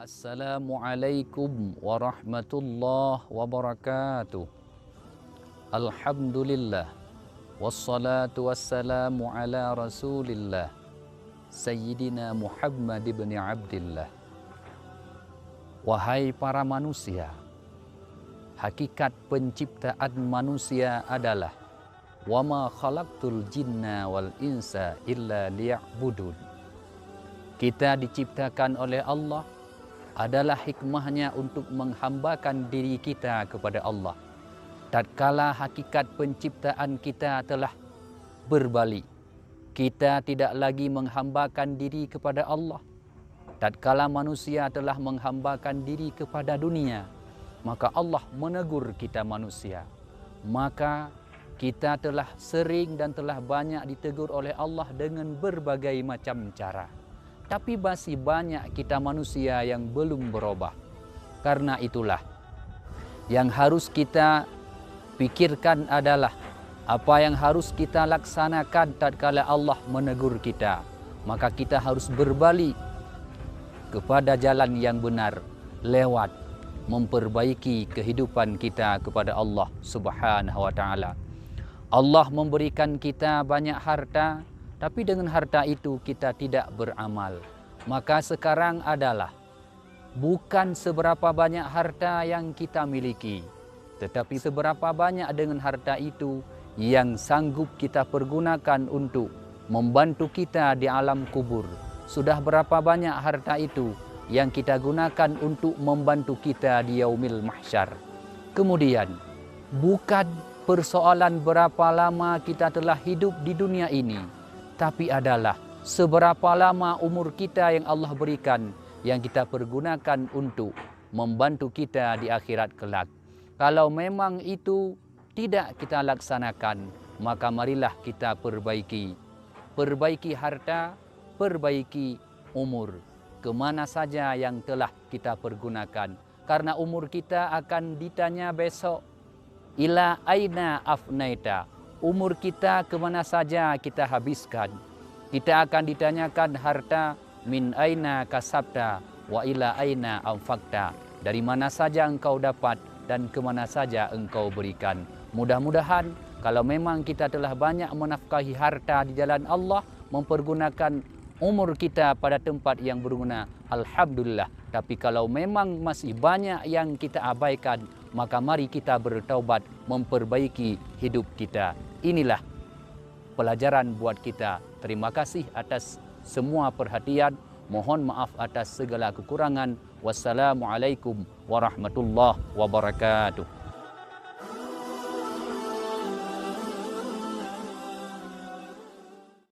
Assalamualaikum warahmatullahi wabarakatuh. Alhamdulillah. Wassalatu wassalamu ala rasulillah. Sayyidina Muhammad ibn Abdillah. Wahai para manusia, hakikat penciptaan manusia adalah wa ma khalaqtul jinna wal insa illa liya'budun. Kita diciptakan oleh Allah adalah hikmahnya untuk menghambakan diri kita kepada Allah. Tatkala hakikat penciptaan kita telah berbalik, kita tidak lagi menghambakan diri kepada Allah. Tatkala manusia telah menghambakan diri kepada dunia, maka Allah menegur kita manusia. Maka kita telah sering dan telah banyak ditegur oleh Allah dengan berbagai macam cara. Tapi masih banyak kita manusia yang belum berubah. Karena itulah yang harus kita pikirkan adalah apa yang harus kita laksanakan tatkala Allah menegur kita. Maka kita harus berbalik kepada jalan yang benar lewat memperbaiki kehidupan kita kepada Allah Subhanahu wa taala. Allah memberikan kita banyak harta, tapi dengan harta itu kita tidak beramal. Maka sekarang adalah bukan seberapa banyak harta yang kita miliki, tetapi seberapa banyak dengan harta itu yang sanggup kita pergunakan untuk membantu kita di alam kubur. Sudah berapa banyak harta itu yang kita gunakan untuk membantu kita di yaumil mahsyar. Kemudian, bukan persoalan berapa lama kita telah hidup di dunia ini, tapi adalah seberapa lama umur kita yang Allah berikan yang kita pergunakan untuk membantu kita di akhirat kelak. Kalau memang itu tidak kita laksanakan, maka marilah kita perbaiki. Perbaiki harta, perbaiki umur. Kemana saja yang telah kita pergunakan. Karena umur kita akan ditanya besok. Ila aina afnaita. Umur kita kemana saja kita habiskan. Kita akan ditanyakan harta min aina kasabta wa ila aina anfaqta. Dari mana saja engkau dapat dan kemana saja engkau berikan. Mudah-mudahan kalau memang kita telah banyak menafkahi harta di jalan Allah, mempergunakan umur kita pada tempat yang berguna, alhamdulillah. Tapi kalau memang masih banyak yang kita abaikan, maka mari kita bertaubat memperbaiki hidup kita. Inilah pelajaran buat kita. Terima kasih atas semua perhatian. Mohon maaf atas segala kekurangan. Wassalamualaikum warahmatullahi wabarakatuh.